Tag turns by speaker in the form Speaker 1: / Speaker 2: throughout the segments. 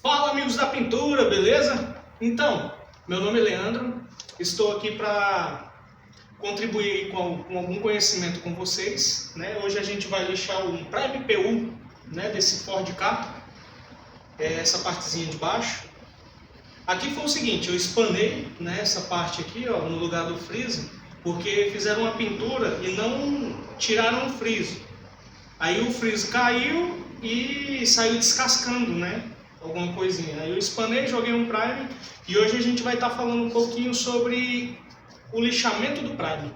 Speaker 1: Fala, amigos da pintura, beleza? Então, meu nome é Leandro, estou aqui para contribuir com algum conhecimento com vocês, né? Hoje a gente vai lixar um Prime PU, né, desse Ford Ka, essa partezinha de baixo. Aqui foi o seguinte, eu espanei, né, essa parte aqui, ó, no lugar do friso, porque fizeram uma pintura e não tiraram o friso. Aí o friso caiu e saiu descascando, né? Alguma coisinha. Aí eu espanei, joguei um Prime e hoje a gente vai estar falando um pouquinho sobre o lixamento do Prime.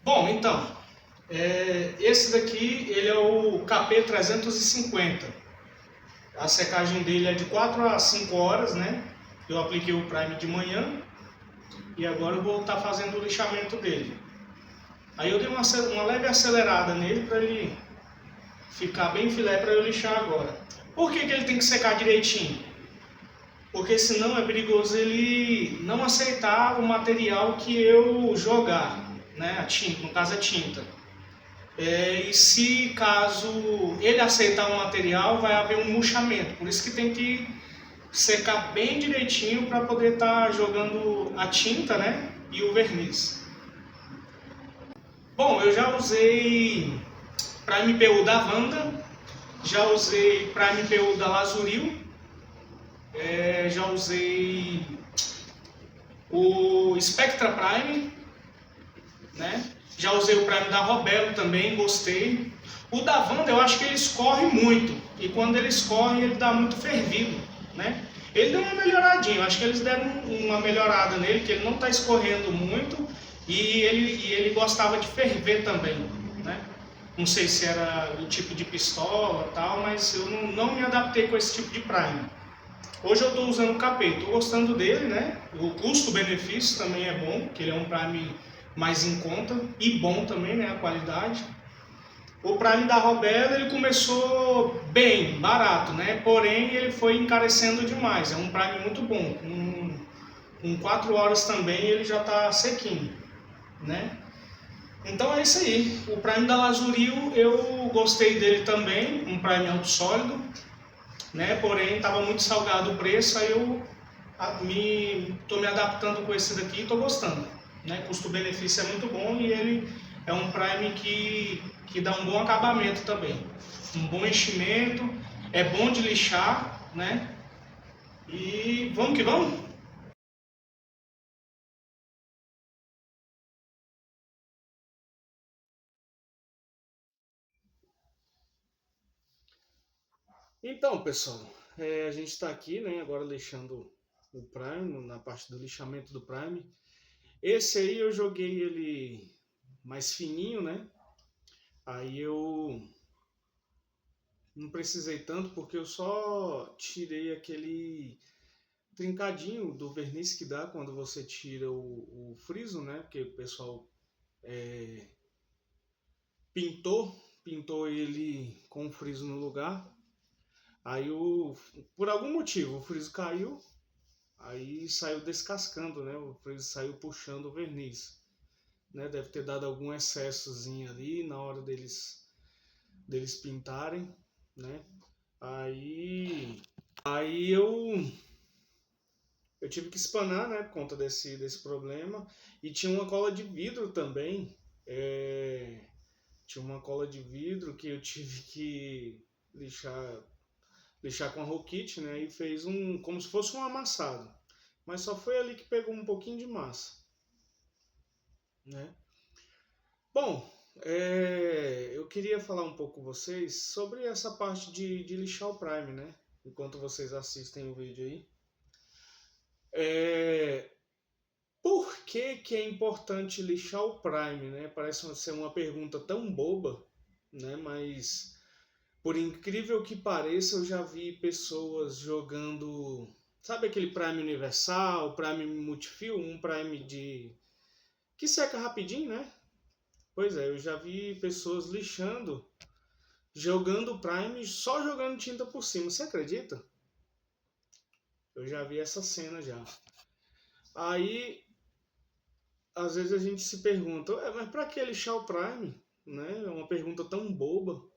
Speaker 1: Bom, então, esse daqui ele é o KP350. A secagem dele é de 4 a 5 horas, né? Eu apliquei o Prime de manhã e agora eu vou estar fazendo o lixamento dele. Aí eu dei uma leve acelerada nele para ele ficar bem filé para eu lixar agora. Por que ele tem que secar direitinho? Porque senão é perigoso ele não aceitar o material que eu jogar, né? A tinta, no caso a tinta. E se caso ele aceitar o material, vai haver um murchamento. Por isso que tem que secar bem direitinho para poder estar jogando a tinta, né? E o verniz. Bom, eu já usei Prime PU da Wanda, já usei Prime PU da Lazuril, já usei o Spectra Prime, né? Já usei o Prime da Robelo também, gostei. O da Wanda eu acho que ele escorre muito, e quando ele escorre ele dá muito fervido, né? Ele deu uma melhoradinha, eu acho que eles deram uma melhorada nele, que ele não está escorrendo muito e ele gostava de ferver também, né? Não sei se era o tipo de pistola e tal, mas eu não me adaptei com esse tipo de Prime. Hoje eu estou usando o KP, estou gostando dele, né? O custo-benefício também é bom, que ele é um Prime mais em conta e bom também, né? A qualidade. O Prime da Robelo ele começou bem, barato, né? Porém ele foi encarecendo demais. É um Prime muito bom. Com 4 horas também ele já está sequinho, né? Então é isso aí. O Prime da Lazuril eu gostei dele também, um Prime alto sólido, né? Porém estava muito salgado o preço, aí eu estou me adaptando com esse daqui e estou gostando, né? Custo-benefício é muito bom e ele é um Prime que dá um bom acabamento também, um bom enchimento, é bom de lixar, né? E vamos que vamos! Então, pessoal, a gente está aqui, né? Agora lixando o Prime, na parte do lixamento do Prime. Esse aí eu joguei ele mais fininho, né? Aí eu não precisei tanto porque eu só tirei aquele trincadinho do verniz que dá quando você tira o friso, né? Porque o pessoal pintou ele com o friso no lugar. Aí por algum motivo o friso caiu, aí saiu descascando, né? O friso saiu puxando o verniz, né? Deve ter dado algum excessozinho ali na hora deles pintarem, né? Aí eu tive que espanar, né, por conta desse problema. E tinha uma cola de vidro também. Tinha uma cola de vidro que eu tive que lixar com a Rokit, né? E fez como se fosse um amassado. Mas só foi ali que pegou um pouquinho de massa, né? Bom, eu queria falar um pouco com vocês sobre essa parte de lixar o Prime, né? Enquanto vocês assistem o vídeo aí. Por que é importante lixar o Prime, né? Parece ser uma pergunta tão boba, né? Mas por incrível que pareça, eu já vi pessoas jogando, sabe aquele Prime Universal, Prime Multifio, um Prime que seca rapidinho, né? Pois é, eu já vi pessoas lixando, jogando Prime, só jogando tinta por cima. Você acredita? Eu já vi essa cena já. Aí às vezes a gente se pergunta, mas pra que lixar o Prime? Né? É uma pergunta tão boba.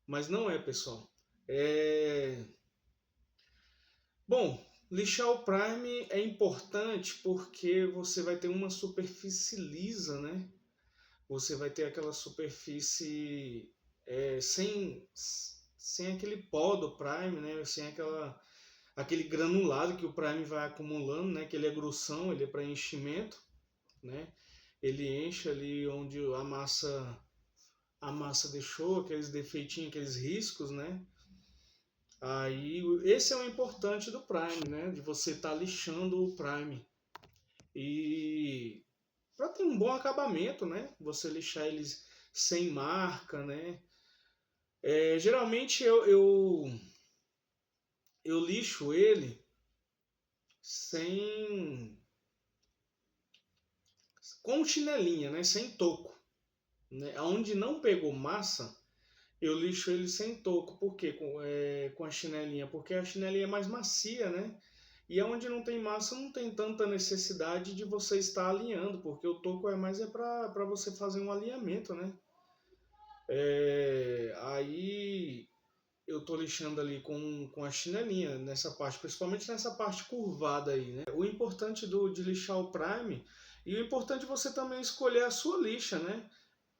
Speaker 1: Mas não é, pessoal. É... Bom, lixar o prime é importante porque você vai ter uma superfície lisa, né? Você vai ter aquela superfície sem aquele pó do prime, né? Sem aquele granulado que o prime vai acumulando, né? Que ele é grossão, ele é para enchimento, né? Ele enche ali onde a massa deixou, aqueles defeitinhos, aqueles riscos, né? Aí esse é o importante do prime, né? De você estar lixando o prime. E para ter um bom acabamento, né? Você lixar eles sem marca, né? Geralmente eu lixo ele sem com chinelinha, né? Sem toco, né? Onde não pegou massa, eu lixo ele sem toco. Por quê? Com a chinelinha, porque a chinelinha é mais macia, né? E onde não tem massa não tem tanta necessidade de você estar alinhando, porque o toco é para você fazer um alinhamento, né? Aí eu tô lixando ali com a chinelinha nessa parte, principalmente nessa parte curvada aí, né? O importante de lixar o prime, e o importante é você também escolher a sua lixa, né?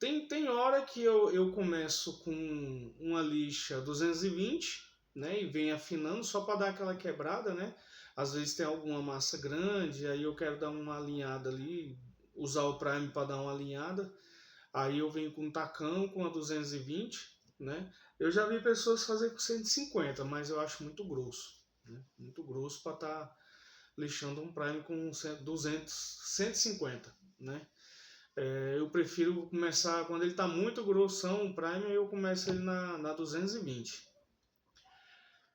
Speaker 1: Tem hora que eu começo com uma lixa 220, né? E venho afinando só para dar aquela quebrada, né? Às vezes tem alguma massa grande, aí eu quero dar uma alinhada ali, usar o prime para dar uma alinhada. Aí eu venho com um tacão com a 220, né? Eu já vi pessoas fazer com 150, mas eu acho muito grosso, né? Muito grosso para estar lixando um prime com 200, 150, né? Eu prefiro começar, quando ele está muito grossão, o prime, eu começo ele na 220.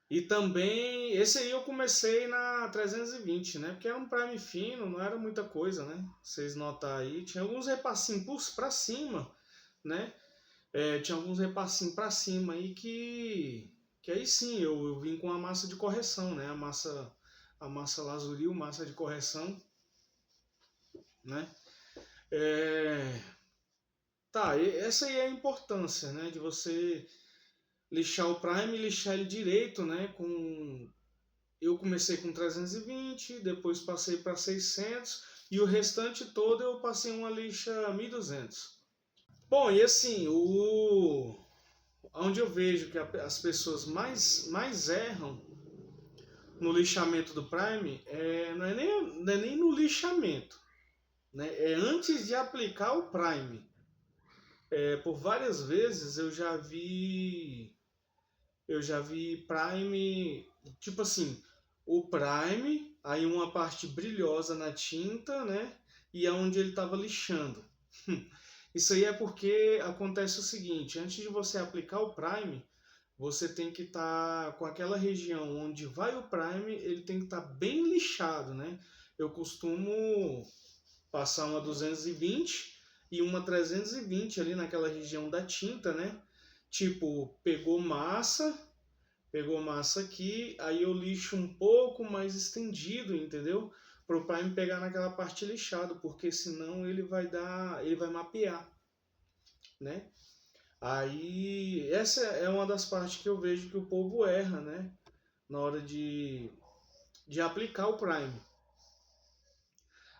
Speaker 1: E também, esse aí eu comecei na 320, né? Porque era um prime fino, não era muita coisa, né? Vocês notaram aí, tinha alguns repassinhos para cima, né? Tinha alguns repassinhos para cima aí que aí sim eu vim com a massa de correção, né? A massa lazuril, massa de correção, né? É, Tá, essa aí é a importância, né, de você lixar o prime e lixar ele direito, né, eu comecei com 320, depois passei para 600 e o restante todo eu passei uma lixa 1200. Bom, e assim, onde eu vejo que as pessoas mais erram no lixamento do prime, não é nem no lixamento, né, é antes de aplicar o prime. Por várias vezes eu já vi Prime, tipo assim, o Prime, aí uma parte brilhosa na tinta, né? E é onde ele estava lixando. Isso aí é porque acontece o seguinte, antes de você aplicar o Prime, você tem que estar com aquela região onde vai o Prime, ele tem que estar bem lixado, né? Eu costumo passar uma 220 e uma 320 ali naquela região da tinta, né? Tipo, pegou massa aqui, aí eu lixo um pouco mais estendido, entendeu? Para o prime pegar naquela parte lixado, porque senão ele vai mapear, né? Aí essa é uma das partes que eu vejo que o povo erra, né? Na hora de aplicar o prime.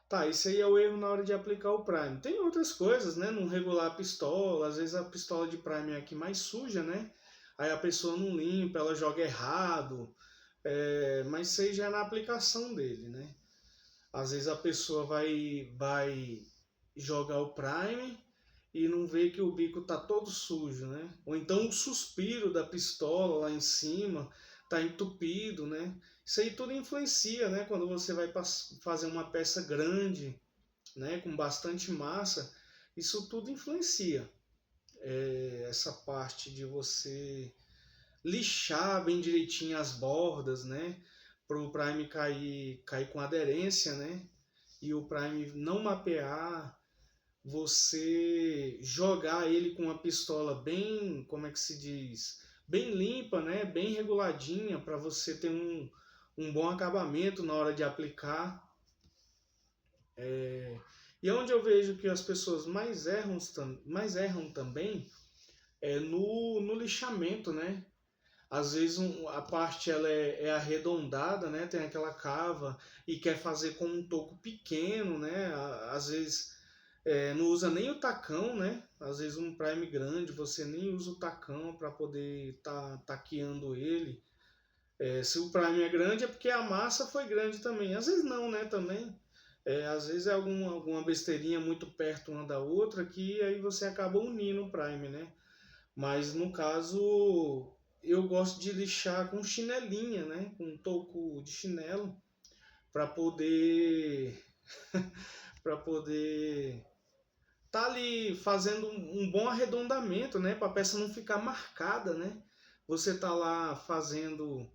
Speaker 1: Tá, isso aí é o erro na hora de aplicar o Prime. Tem outras coisas, né? Não regular a pistola, às vezes a pistola de Prime é a que mais suja, né? Aí a pessoa não limpa, ela joga errado, mas isso aí já é na aplicação dele, né? Às vezes a pessoa vai jogar o Prime e não vê que o bico tá todo sujo, né? Ou então o suspiro da pistola lá em cima tá entupido, né? Isso aí tudo influencia, né? Quando você vai fazer uma peça grande, né? Com bastante massa, isso tudo influencia. Essa parte de você lixar bem direitinho as bordas, né? Para o prime cair com aderência, né? E o prime não mapear, você jogar ele com uma pistola bem, como é que se diz, bem limpa, né? Bem reguladinha para você ter um bom acabamento na hora de aplicar. E é onde eu vejo que as pessoas mais erram também é no lixamento, né? Às vezes a parte ela é arredondada, né? Tem aquela cava e quer fazer com um toco pequeno, né? Às vezes não usa nem o tacão, né? Às vezes um prime grande você nem usa o tacão para poder taqueando ele. Se o prime é grande é porque a massa foi grande também. Às vezes não, né? Também. Às vezes é alguma besteirinha muito perto uma da outra que aí você acaba unindo o prime, né? Mas no caso eu gosto de lixar com chinelinha, né? Com um toco de chinelo para poder para poder tá ali fazendo um bom arredondamento, né? Para a peça não ficar marcada, né? Você tá lá fazendo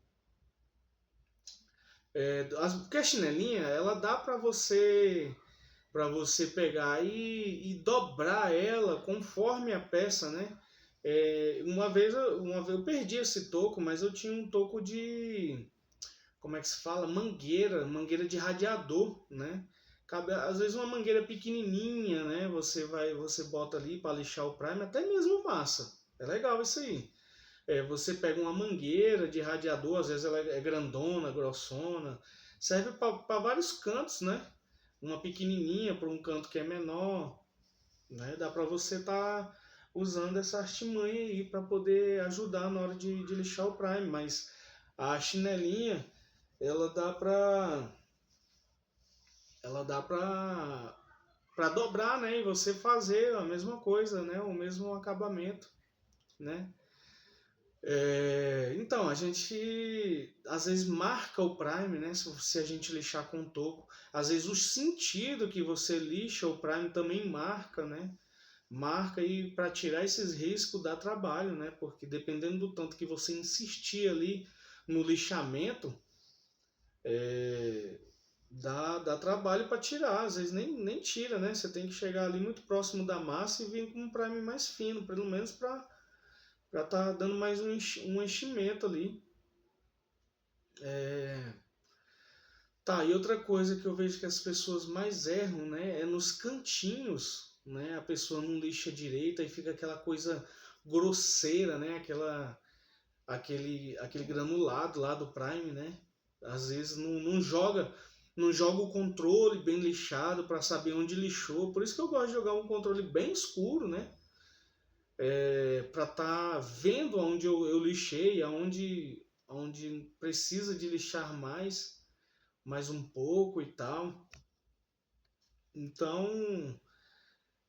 Speaker 1: porque a chinelinha ela dá para você pegar e dobrar ela conforme a peça, né? Uma vez eu perdi esse toco, mas eu tinha um toco de, como é que se fala? Mangueira de radiador, né? Cabe, às vezes uma mangueira pequenininha, né? Você bota ali para lixar o prime, até mesmo massa. É legal isso aí. Você pega uma mangueira de radiador, às vezes ela é grandona, grossona, serve para vários cantos, né? Uma pequenininha para um canto que é menor, né? Dá para você estar usando essa artimanha aí para poder ajudar na hora de lixar o prime, mas a chinelinha ela dá para dobrar, né? E você fazer a mesma coisa, né? O mesmo acabamento, né? Então, a gente às vezes marca o prime, né? Se a gente lixar com toco. Às vezes o sentido que você lixa o prime também marca, né? Marca e para tirar esses riscos dá trabalho, né? Porque dependendo do tanto que você insistir ali no lixamento, dá trabalho para tirar. Às vezes nem tira, né? Você tem que chegar ali muito próximo da massa e vir com um prime mais fino, pelo menos para tá dando mais um enchimento ali. Tá, e outra coisa que eu vejo que as pessoas mais erram, né, é nos cantinhos, né, a pessoa não lixa direito e fica aquela coisa grosseira, né, aquele granulado lá do prime, né, às vezes não joga o controle bem lixado para saber onde lixou, por isso que eu gosto de jogar um controle bem escuro, né, para estar vendo onde eu lixei, aonde precisa de lixar mais um pouco e tal. Então,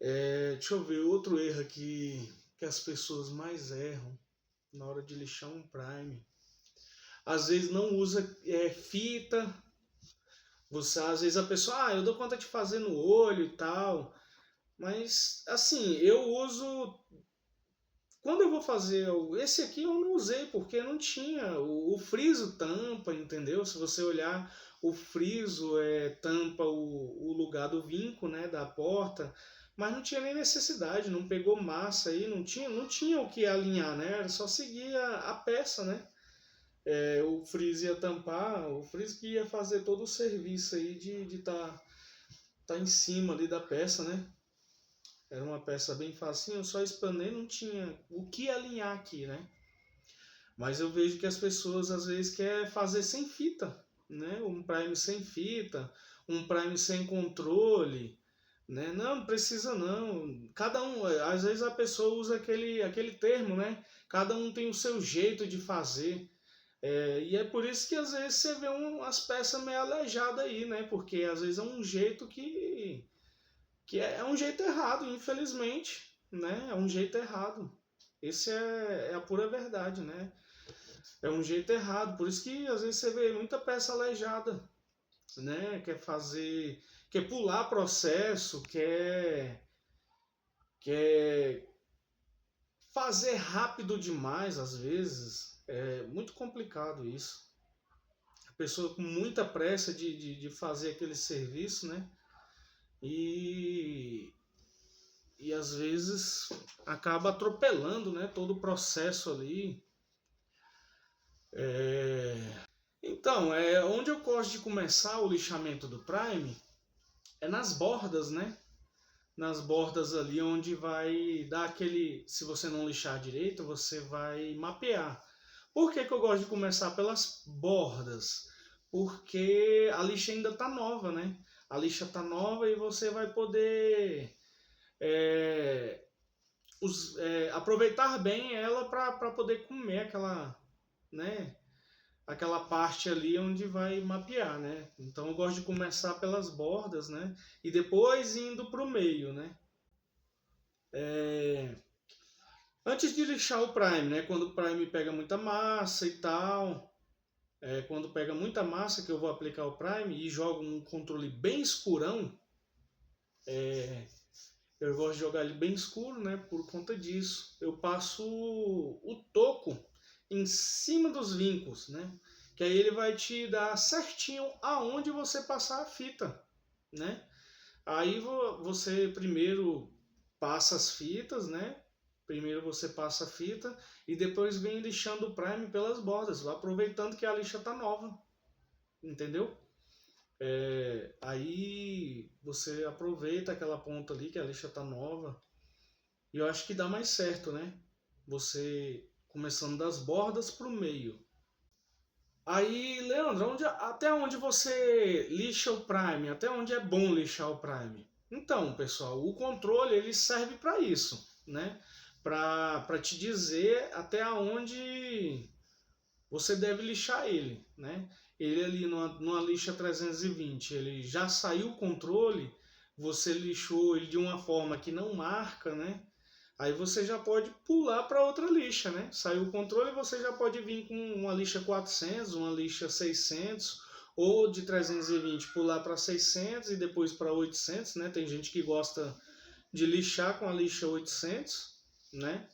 Speaker 1: deixa eu ver outro erro aqui que as pessoas mais erram na hora de lixar um prime. Às vezes não usa fita. Às vezes a pessoa, eu dou conta de fazer no olho e tal. Mas assim, eu uso. Quando eu vou fazer esse aqui eu não usei porque não tinha o friso tampa, entendeu? Se você olhar o friso tampa o lugar do vinco, né, da porta, mas não tinha nem necessidade, não pegou massa aí, não tinha o que alinhar, né? Era só seguir a peça, né? O friso ia tampar, o friso que ia fazer todo o serviço aí de tá em cima ali da peça, né? Era uma peça bem facinha, eu só expandei, não tinha o que alinhar aqui, né? Mas eu vejo que as pessoas às vezes querem fazer sem fita, né? Um prime sem fita, um prime sem controle, né? Não precisa não. Cada um, às vezes a pessoa usa aquele termo, né? Cada um tem o seu jeito de fazer. E é por isso que às vezes você vê umas peças meio aleijadas aí, né? Porque às vezes é um jeito que é um jeito errado, infelizmente, né? É um jeito errado. Esse é a pura verdade, né? É um jeito errado. Por isso que às vezes você vê muita peça aleijada, né? Quer pular processo, quer fazer rápido demais, às vezes. É muito complicado isso. A pessoa com muita pressa de fazer aquele serviço, né? E às vezes acaba atropelando, né, todo o processo ali. Então, onde eu gosto de começar o lixamento do prime é nas bordas, né? Nas bordas ali onde vai dar aquele, se você não lixar direito, você vai mapear. Por que eu gosto de começar pelas bordas? Porque a lixa ainda está nova, né? A lixa está nova e você vai poder é, aproveitar bem ela para poder comer aquela, né? Aquela parte ali onde vai mapear, né? Então eu gosto de começar pelas bordas, né? E depois indo para o meio, né? É, Antes de lixar o prime, né? Quando o prime pega muita massa e tal, quando pega muita massa que eu vou aplicar o prime e jogo um controle bem escurão, eu gosto de jogar ele bem escuro, né? Por conta disso, eu passo o toco em cima dos vincos, né? Que aí ele vai te dar certinho aonde você passar a fita, né? Aí você primeiro passa as fitas, né? Primeiro você passa a fita e depois vem lixando o prime pelas bordas, aproveitando que a lixa tá nova, entendeu? Aí você aproveita aquela ponta ali que a lixa tá nova e eu acho que dá mais certo, né? Você começando das bordas pro meio. Aí, Leandro, até onde você lixa o Prime? Até onde é bom lixar o Prime? Então, pessoal, o controle ele serve para isso, né? Para te dizer até onde você deve lixar ele, né? Ele ali numa lixa 320, ele já saiu o controle, você lixou ele de uma forma que não marca, né? Aí você já pode pular para outra lixa, né? Saiu o controle, você já pode vir com uma lixa 400, uma lixa 600, ou de 320 pular para 600 e depois para 800, né? Tem gente que gosta de lixar com a lixa 800, né?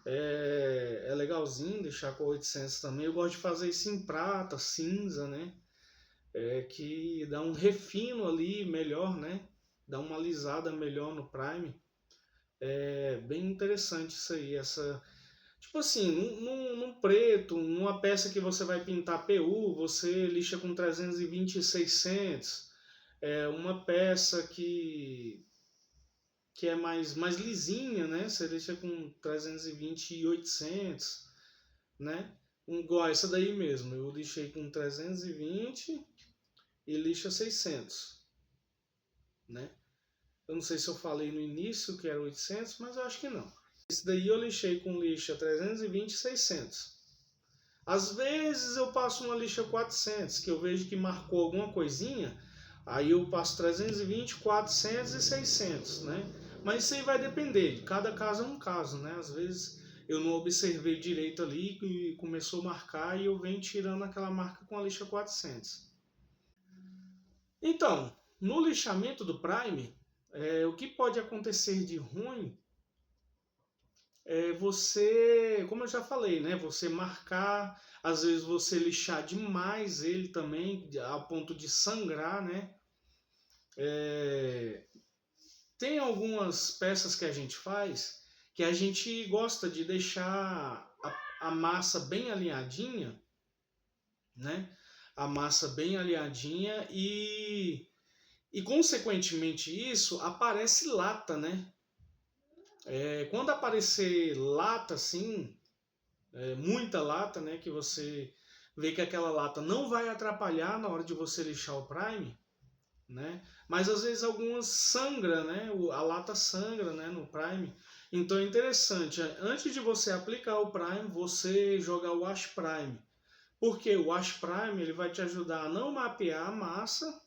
Speaker 1: É legalzinho deixar com 800 também. Eu gosto de fazer isso em prata, cinza, né? Que dá um refino ali melhor, né? Dá uma alisada melhor no prime. É bem interessante isso aí, tipo assim, num preto, numa peça que você vai pintar PU, você lixa com 320 e 600. Uma peça que é mais lisinha, né? Você lixa com 320 e 800, né? Igual essa daí mesmo, eu lixei com 320 e lixa 600, né? Eu não sei se eu falei no início que era 800, mas eu acho que não. Esse daí eu lixei com lixa 320 e 600. Às vezes eu passo uma lixa 400, que eu vejo que marcou alguma coisinha, aí eu passo 320, 400 e 600, né? Mas isso aí vai depender, cada caso é um caso, né? Às vezes eu não observei direito ali e começou a marcar e eu venho tirando aquela marca com a lixa 400. Então, no lixamento do Prime, o que pode acontecer de ruim você, como eu já falei, né? Você marcar, às vezes você lixar demais ele também, a ponto de sangrar, né? É, Tem algumas peças que a gente faz que a gente gosta de deixar a massa bem alinhadinha, né? A massa bem alinhadinha e consequentemente isso aparece lata, né? Quando aparecer lata assim, muita lata, né? Que você vê que aquela lata não vai atrapalhar na hora de você lixar o prime, né? Mas às vezes algumas sangra, né? A lata sangra, né? No prime. Então é interessante, antes de você aplicar o prime, você jogar o wash prime. Porque o wash prime ele vai te ajudar a não mapear a massa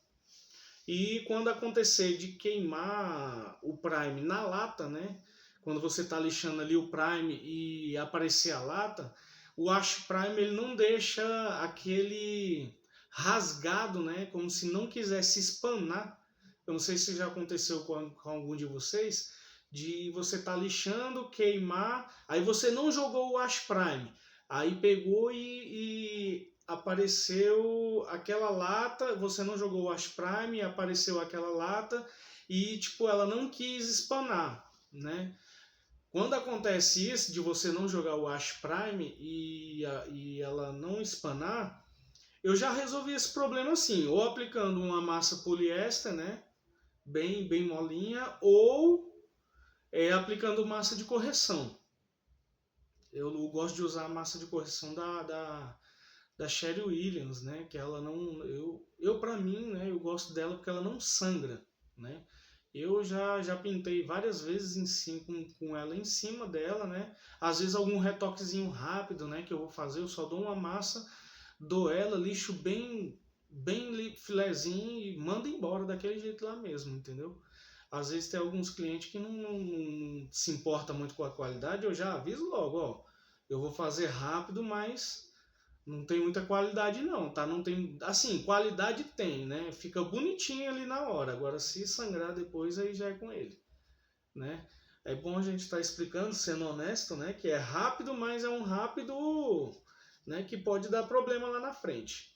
Speaker 1: e quando acontecer de queimar o prime na lata, né? Quando você está lixando ali o prime e aparecer a lata, o Ash Prime ele não deixa aquele rasgado, né? Como se não quisesse espanar. Eu não sei se já aconteceu com algum de vocês, de você estar lixando, queimar, aí você não jogou o Ash Prime, aí pegou e apareceu aquela lata, você não jogou o Ash Prime, apareceu aquela lata e tipo ela não quis espanar, né? Quando acontece isso de você não jogar o Ash Prime e ela não espanar, eu já resolvi esse problema assim, ou aplicando uma massa poliéster, né, bem molinha, ou aplicando massa de correção. eu gosto de usar a massa de correção da Sherry Williams, né? Que ela não, eu para mim, né? Eu gosto dela porque ela não sangra, né? Eu já pintei várias vezes em cima, com ela em cima dela, né? Às vezes algum retoquezinho rápido, né? Que eu vou fazer, eu só dou uma massa, dou ela, lixo bem filezinho e mando embora daquele jeito lá mesmo, entendeu? Às vezes tem alguns clientes que não se importa muito com a qualidade, eu já aviso logo, ó, eu vou fazer rápido, mas não tem muita qualidade não, tá? Não tem, assim, qualidade tem, né? Fica bonitinho ali na hora. Agora se sangrar depois aí já é com ele, né? É bom a gente estar explicando, sendo honesto, né, que é rápido, mas é um rápido, né, que pode dar problema lá na frente.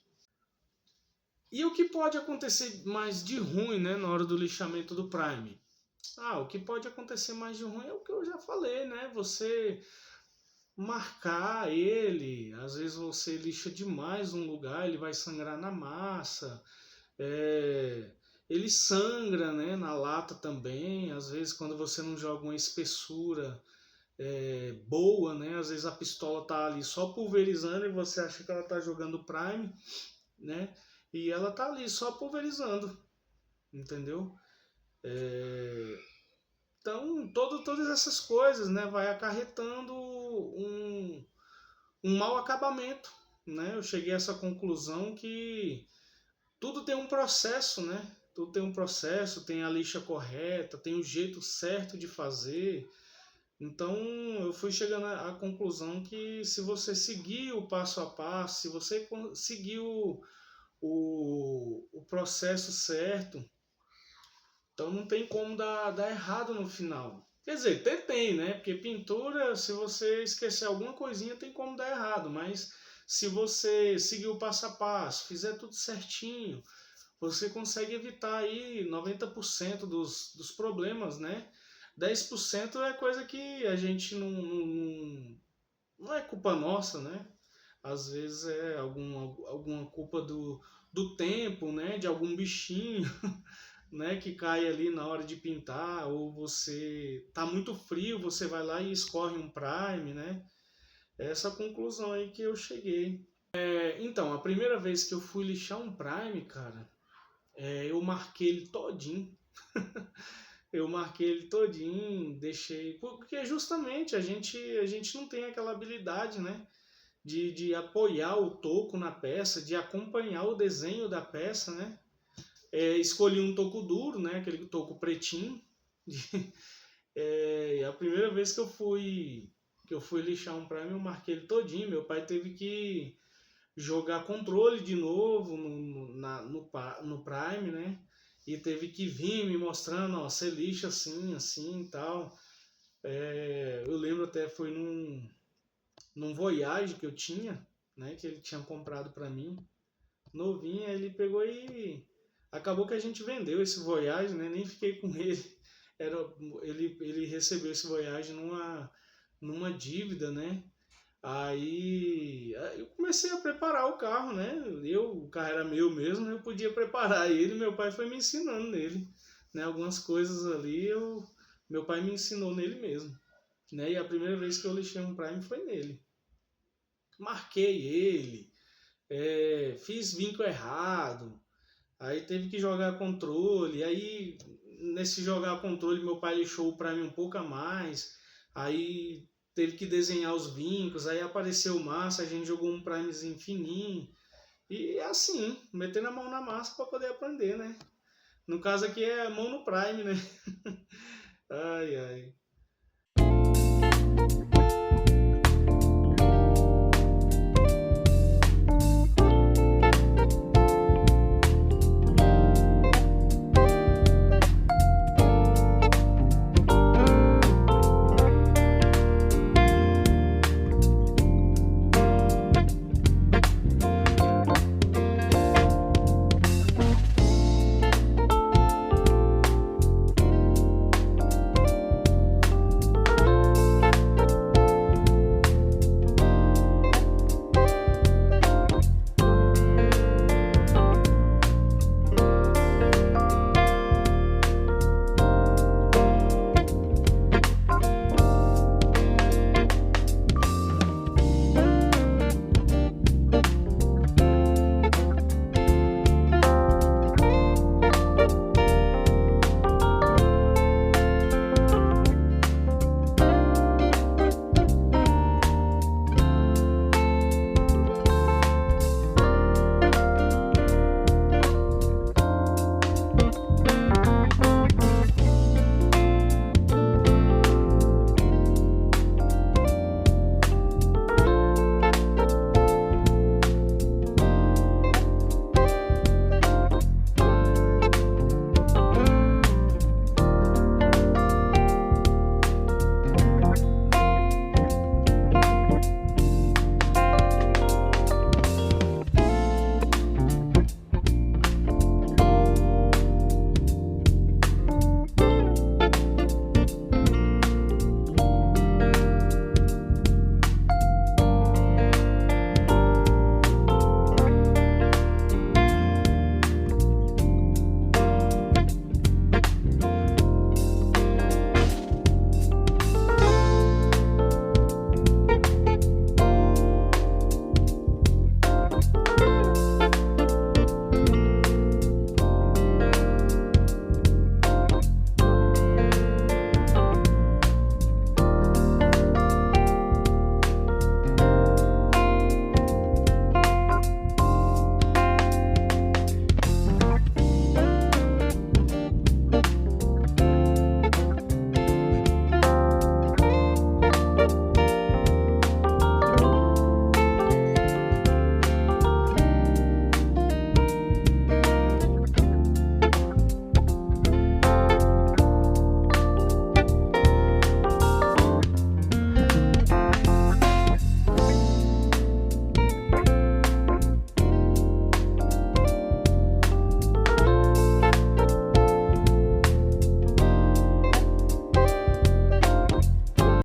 Speaker 1: E o que pode acontecer mais de ruim, né, na hora do lixamento do Prime? O que pode acontecer mais de ruim é o que eu já falei, né? Você marcar ele, às vezes você lixa demais um lugar, ele vai sangrar na massa, ele sangra, né, na lata também, às vezes quando você não joga uma espessura boa, né, às vezes a pistola tá ali só pulverizando e você acha que ela tá jogando Prime, né, e ela tá ali só pulverizando, entendeu? Então, todas essas coisas, né, vai acarretando um mau acabamento, né? Eu cheguei a essa conclusão que tudo tem um processo, né? Tudo tem um processo, tem a lixa correta, tem o jeito certo de fazer. Então, eu fui chegando à conclusão que se você seguir o passo a passo, se você seguir o processo certo, então não tem como dar errado no final. Quer dizer, tem, né? Porque pintura, se você esquecer alguma coisinha, tem como dar errado. Mas se você seguir o passo a passo, fizer tudo certinho, você consegue evitar aí 90% dos problemas, né? 10% é coisa que a gente não é culpa nossa, né? Às vezes é alguma culpa do tempo, né? De algum bichinho, né, que cai ali na hora de pintar, ou você tá muito frio, você vai lá e escorre um prime, né? É essa conclusão aí que eu cheguei. Então, a primeira vez que eu fui lixar um prime, cara, eu marquei ele todinho. Eu marquei ele todinho, deixei. Porque justamente a gente não tem aquela habilidade, né? De apoiar o toco na peça, de acompanhar o desenho da peça, né? Escolhi um toco duro, né? Aquele toco pretinho. A primeira vez que eu fui lixar um Prime, eu marquei ele todinho. Meu pai teve que jogar controle de novo no Prime, né? E teve que vir me mostrando, ó, você lixa assim, assim e tal. Eu lembro até foi num Voyage que eu tinha, né? Que ele tinha comprado para mim, novinho, aí ele pegou e acabou que a gente vendeu esse Voyage, né? Nem fiquei com ele. Era, ele recebeu esse Voyage numa dívida, né? Aí eu comecei a preparar o carro, né? O carro era meu mesmo, eu podia preparar ele, meu pai foi me ensinando nele, né? Algumas coisas ali meu pai me ensinou nele mesmo, né? E a primeira vez que eu lixei um Prime foi nele. Marquei ele, fiz vinco errado, aí teve que jogar controle, aí nesse jogar controle meu pai lixou o Prime um pouco a mais, aí teve que desenhar os vincos, aí apareceu massa, a gente jogou um Primezinho fininho, e é assim, metendo a mão na massa para poder aprender, né? No caso aqui é a mão no Prime, né? Ai, ai.